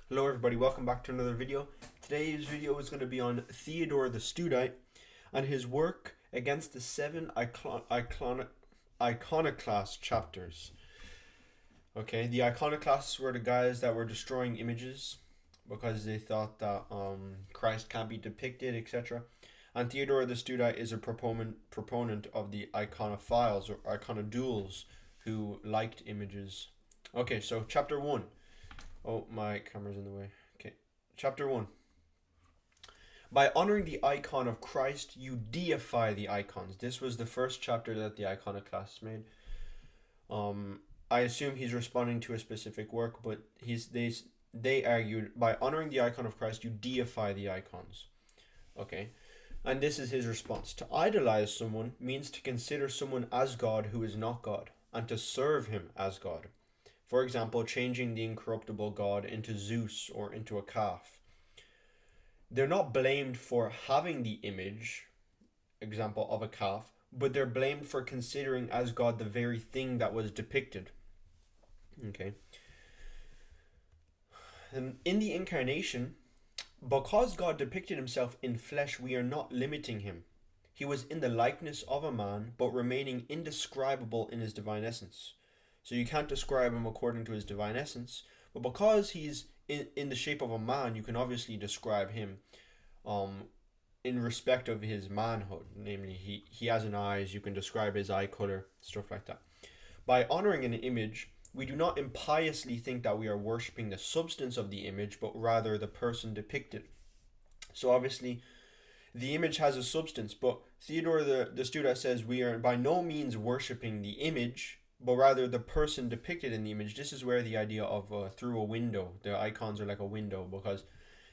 Hello everybody, welcome back to another video. Today's video is going to be on Theodore the Studite and his work against the seven iconoclast chapters. Okay, the iconoclasts were the guys that were destroying images because they thought that Christ can't be depicted, etc. And Theodore the Studite is a proponent of the iconophiles or iconodules who liked images. Okay, so chapter 1. Oh, my camera's in the way. Okay. Chapter 1. By honoring the icon of Christ, you deify the icons. This was the first chapter that the iconoclasts made. I assume he's responding to a specific work, but they argued by honoring the icon of Christ, you deify the icons. Okay. And this is his response. To idolize someone means to consider someone as God who is not God, and to serve him as God. For example, changing the incorruptible God into Zeus or into a calf. They're not blamed for having the image, example, of a calf, but they're blamed for considering as God the very thing that was depicted. Okay. And in the incarnation, because God depicted himself in flesh, we are not limiting him. He was in the likeness of a man, but remaining indescribable in his divine essence. So you can't describe him according to his divine essence, but because he's in the shape of a man, you can obviously describe him in respect of his manhood. Namely, he has an eyes, you can describe his eye color, stuff like that. By honoring an image, we do not impiously think that we are worshipping the substance of the image, but rather the person depicted. So obviously, the image has a substance, but Theodore the Studite says we are by no means worshipping the image, but rather the person depicted in the image. This is where the idea of through a window, the icons are like a window, because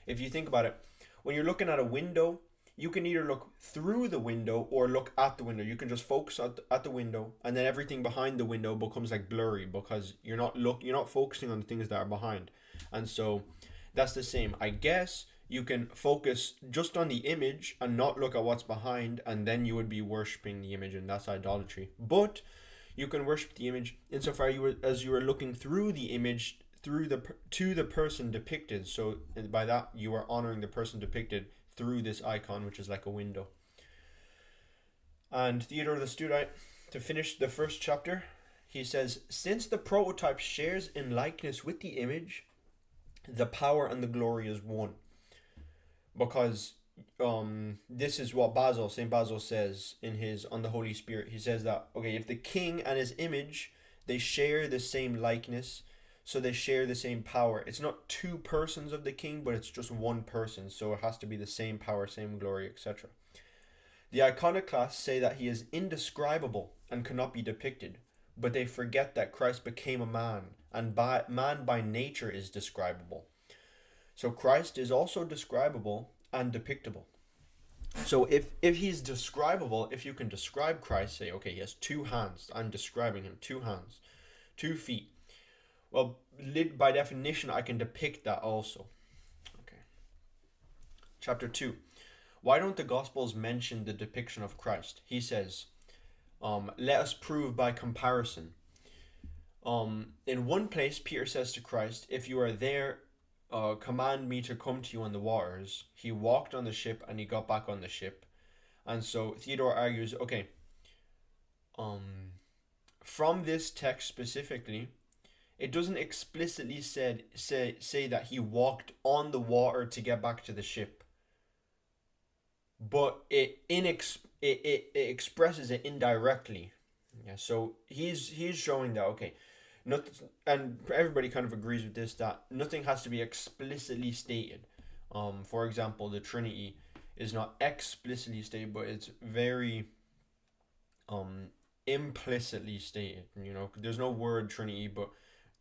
if you think about it, when you're looking at a window, you can either look through the window or look at the window. You can just focus at the window, and then everything behind the window becomes like blurry because you're not focusing on the things that are behind. And so that's the same. I guess you can focus just on the image and not look at what's behind, and then you would be worshiping the image, and that's idolatry. But you can worship the image insofar as you are looking through the image to the person depicted. So by that you are honoring the person depicted through this icon, which is like a window. And Theodore the Studite, to finish the first chapter, he says, since the prototype shares in likeness with the image, the power and the glory is one. Because this is what St. Basil says in his On the Holy Spirit. He says that, okay, if the king and his image, they share the same likeness, so they share the same power. It's not two persons of the king, but it's just one person, so it has to be the same power, same glory, etc. The iconoclasts say that he is indescribable and cannot be depicted, but they forget that Christ became a man, and man by nature is describable. So Christ is also describable and depictable. So if he's describable, if you can describe Christ, say, okay, he has 2 hands, I'm describing him, 2 hands, 2 feet. Well, by definition, I can depict that also. Okay. Chapter 2. Why don't the Gospels mention the depiction of Christ? He says, let us prove by comparison. In one place, Peter says to Christ, if you are there, command me to come to you on the waters. He walked on the ship and he got back on the ship. And so Theodore argues, okay, from this text specifically, it doesn't explicitly say that he walked on the water to get back to the ship, but it expresses it indirectly. Yeah, so he's showing that, okay, and everybody kind of agrees with this, that nothing has to be explicitly stated. For example, the Trinity is not explicitly stated, but it's very implicitly stated. There's no word Trinity, but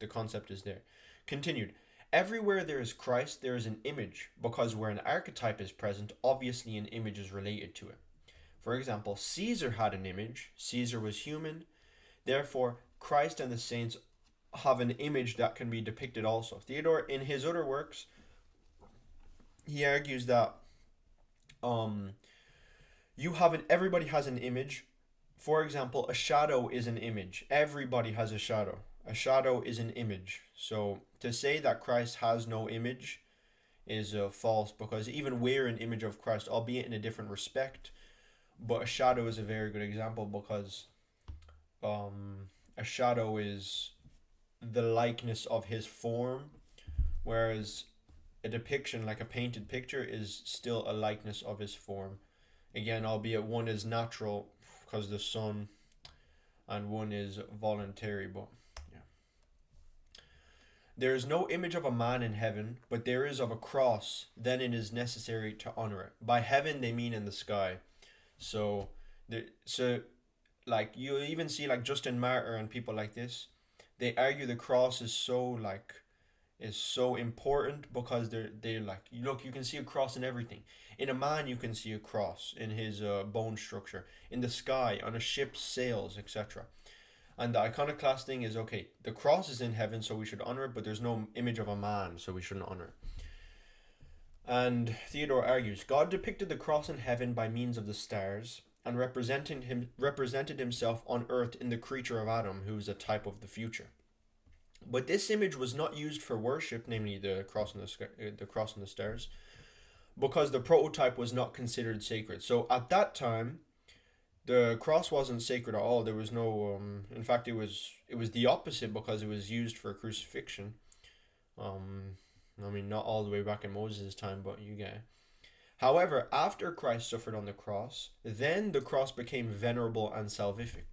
the concept is there. Continued. Everywhere there is Christ, there is an image, because where an archetype is present, obviously an image is related to it. For example, Caesar had an image. Caesar was human. Therefore, Christ and the saints have an image that can be depicted also. Theodore, in his other works, he argues that everybody has an image. For example, a shadow is an image. Everybody has a shadow. A shadow is an image. So to say that Christ has no image is false, because even we're an image of Christ, albeit in a different respect. But a shadow is a very good example, because a shadow is the likeness of his form, whereas a depiction, like a painted picture, is still a likeness of his form. Again, albeit one is natural because the sun, and one is voluntary. But yeah, there is no image of a man in heaven, but there is of a cross. Then it is necessary to honor it. By heaven, they mean in the sky. So, so like you even see like Justin Martyr and people like this, they argue the cross is so important, because they're like, look, you can see a cross in everything. In a man, you can see a cross in his bone structure, in the sky, on a ship's sails, etc. And the iconoclast thing is, okay, the cross is in heaven, so we should honor it, but there's no image of a man, so we shouldn't honor it. And Theodore argues, God depicted the cross in heaven by means of the stars, and represented himself on earth in the creature of Adam, who is a type of the future. But this image was not used for worship, namely the cross and the stars, because the prototype was not considered sacred. So at that time, the cross wasn't sacred at all. There was no, in fact, it was the opposite, because it was used for crucifixion. I mean, not all the way back in Moses' time, but you get it. However, after Christ suffered on the cross, then the cross became venerable and salvific.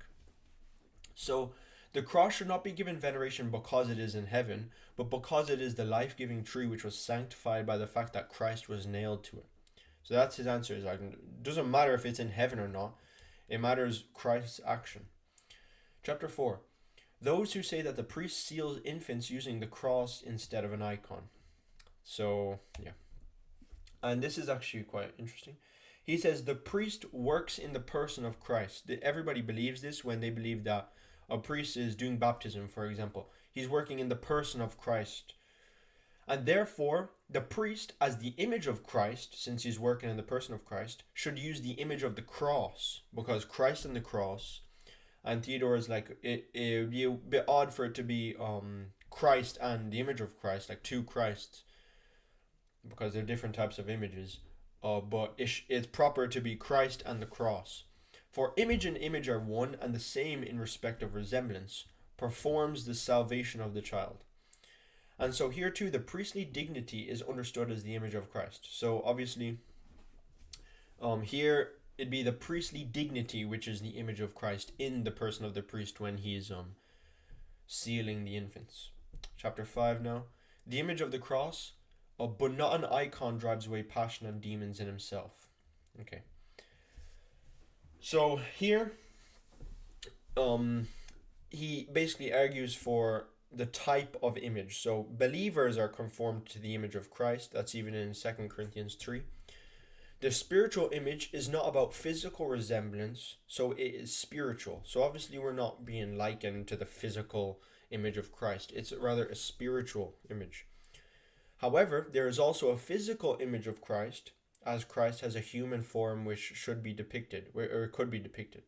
So the cross should not be given veneration because it is in heaven, but because it is the life-giving tree which was sanctified by the fact that Christ was nailed to it. So that's his answer. Is like, it doesn't matter if it's in heaven or not. It matters Christ's action. Chapter 4. Those who say that the priest seals infants using the cross instead of an icon. So, yeah. And this is actually quite interesting. He says the priest works in the person of Christ. Everybody believes this when they believe that a priest is doing baptism, for example. He's working in the person of Christ. And therefore, the priest, as the image of Christ, since he's working in the person of Christ, should use the image of the cross, because Christ and the cross. And Theodore is like, it would be a bit odd for it to be Christ and the image of Christ, like two Christs, because they're different types of images. But it's proper to be Christ and the cross. For image and image are one and the same in respect of resemblance, performs the salvation of the child. And so here too, the priestly dignity is understood as the image of Christ. So obviously, here it'd be the priestly dignity, which is the image of Christ in the person of the priest when he's sealing the infants. Chapter 5 now. The image of the cross, but not an icon, drives away passion and demons in himself. Okay. So here, he basically argues for the type of image. So believers are conformed to the image of Christ. That's even in 2 Corinthians 3. The spiritual image is not about physical resemblance, so it is spiritual. So obviously we're not being likened to the physical image of Christ. It's rather a spiritual image. However, there is also a physical image of Christ, as Christ has a human form which should be depicted, or could be depicted.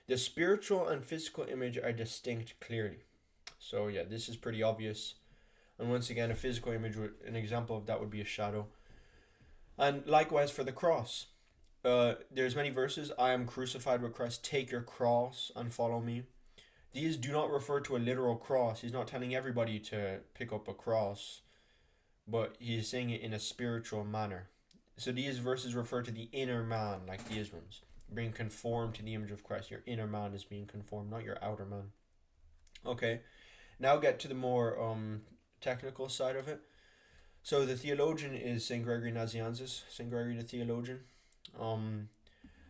The spiritual and physical image are distinct clearly. So yeah, this is pretty obvious. And once again, a physical image, an example of that would be a shadow. And likewise for the cross. There's many verses. I am crucified with Christ. Take your cross and follow me. These do not refer to a literal cross. He's not telling everybody to pick up a cross, but he's saying it in a spiritual manner. So these verses refer to the inner man, like these ones. Being conformed to the image of Christ. Your inner man is being conformed, not your outer man. Okay, now get to the more technical side of it. So the theologian is St. Gregory Nazianzus, St. Gregory the theologian.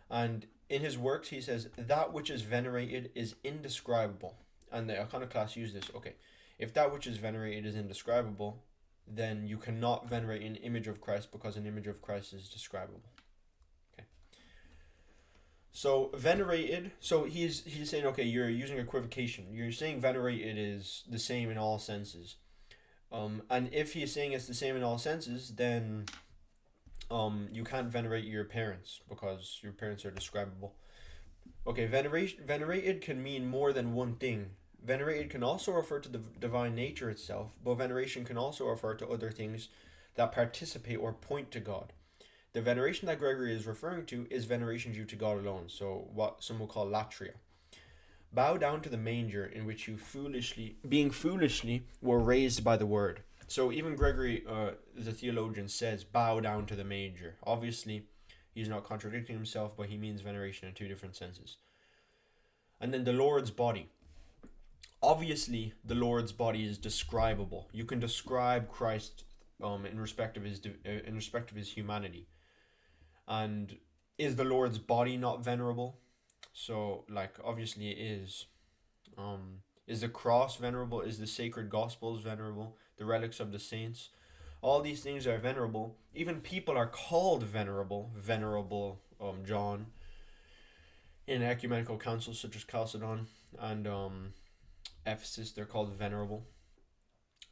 And in his works he says, that which is venerated is indescribable. And the Iconoclasts use this. Okay, if that which is venerated is indescribable, then you cannot venerate an image of Christ, because an image of Christ is describable. Okay. So venerated, so he's saying, okay, you're using equivocation. You're saying venerated is the same in all senses. And if he's saying it's the same in all senses, then you can't venerate your parents, because your parents are describable. Okay, venerated can mean more than one thing. Venerated can also refer to the divine nature itself, but veneration can also refer to other things that participate or point to God. The veneration that Gregory is referring to is veneration due to God alone, so what some will call latria. Bow down to the manger in which you being foolishly, were raised by the word. So even Gregory, the theologian, says, bow down to the manger. Obviously, he's not contradicting himself, but he means veneration in two different senses. And then the Lord's body. Obviously, the Lord's body is describable. You can describe Christ in respect of his humanity. And is the Lord's body not venerable? So, like, obviously it is. Is the cross venerable? Is the sacred gospels venerable? The relics of the saints? All these things are venerable. Even people are called venerable. Venerable John. In ecumenical councils such as Chalcedon and Ephesus, they're called venerable.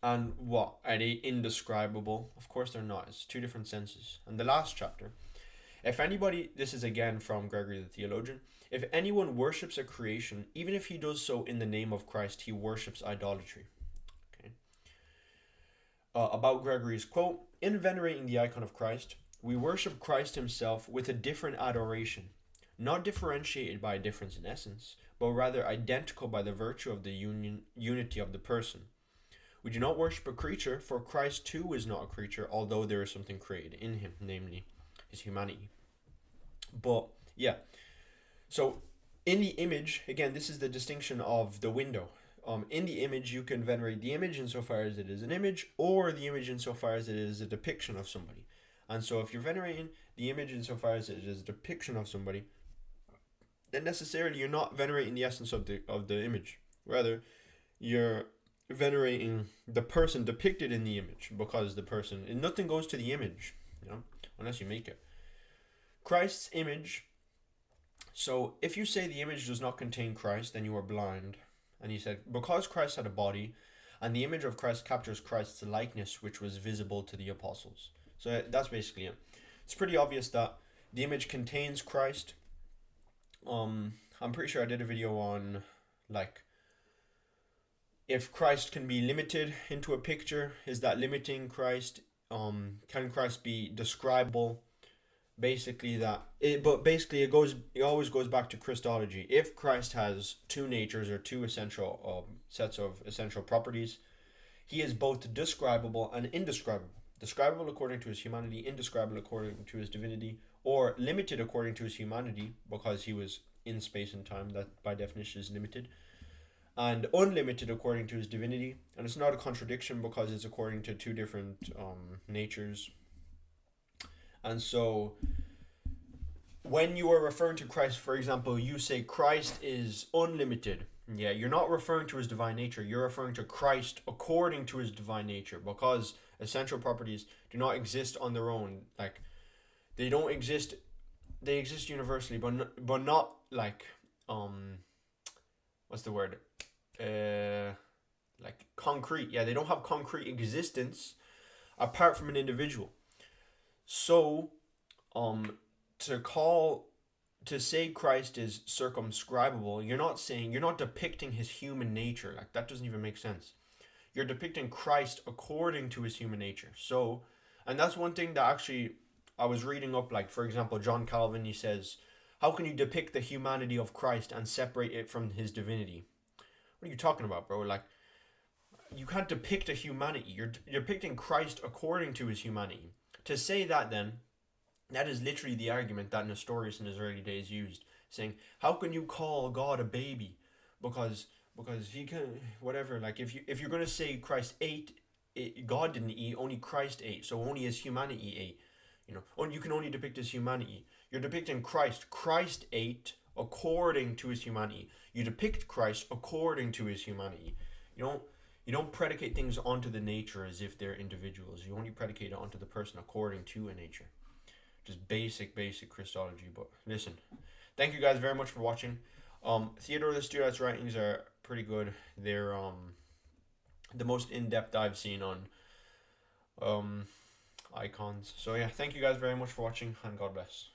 And what? Are they indescribable? Of course they're not. It's two different senses. And the last chapter. If anybody, this is again from Gregory the theologian, if anyone worships a creation, even if he does so in the name of Christ, he worships idolatry. Okay. About Gregory's quote, in venerating the icon of Christ, we worship Christ himself with a different adoration, not differentiated by a difference in essence, but rather identical by the virtue of the unity of the person. We do not worship a creature, for Christ too is not a creature, although there is something created in him, namely his humanity. But yeah, so in the image, again, this is the distinction of the window. In the image, you can venerate the image insofar as it is an image, or the image insofar as it is a depiction of somebody. And so if you're venerating the image insofar as it is a depiction of somebody, then necessarily you're not venerating the essence of the image. Rather, you're venerating the person depicted in the image, because the person, and nothing goes to the image, unless you make it. Christ's image. So if you say the image does not contain Christ, then you are blind. And he said, because Christ had a body, and the image of Christ captures Christ's likeness, which was visible to the apostles. So that's basically it. It's pretty obvious that the image contains Christ. I'm pretty sure I did a video on, like, if Christ can be limited into a picture, is that limiting Christ? Can Christ be describable? Basically it always goes back to Christology. If Christ has two natures or two essential sets of essential properties, he is both describable and indescribable. Describable according to his humanity, indescribable according to his divinity, or limited according to his humanity because he was in space and time, that by definition is limited, and unlimited according to his divinity. And it's not a contradiction because it's according to two different natures. And so when you are referring to Christ, for example, you say Christ is unlimited. Yeah, you're not referring to his divine nature. You're referring to Christ according to his divine nature, because essential properties do not exist on their own. Like, they don't exist. They exist universally, but not like what's the word? Like concrete. Yeah, they don't have concrete existence apart from an individual. So, to say Christ is circumscribable, you're not depicting his human nature. Like, that doesn't even make sense. You're depicting Christ according to his human nature. So, and that's one thing that actually I was reading up, like, for example, John Calvin, he says, how can you depict the humanity of Christ and separate it from his divinity? What are you talking about, bro? Like, you can't depict a humanity. You're depicting Christ according to his humanity. To say that, then, that is literally the argument that Nestorius in his early days used, saying, how can you call God a baby? Because he can, whatever, like, if you're going to say Christ ate, God didn't eat, only Christ ate, so only his humanity ate. You can only depict his humanity. You're depicting Christ. Christ ate according to his humanity. You depict Christ according to his humanity. You don't predicate things onto the nature as if they're individuals. You only predicate it onto the person according to a nature. Just basic Christology. But listen, thank you guys very much for watching. Theodore the Studite's writings are pretty good. They're the most in-depth I've seen on icons. So yeah, thank you guys very much for watching, and God bless.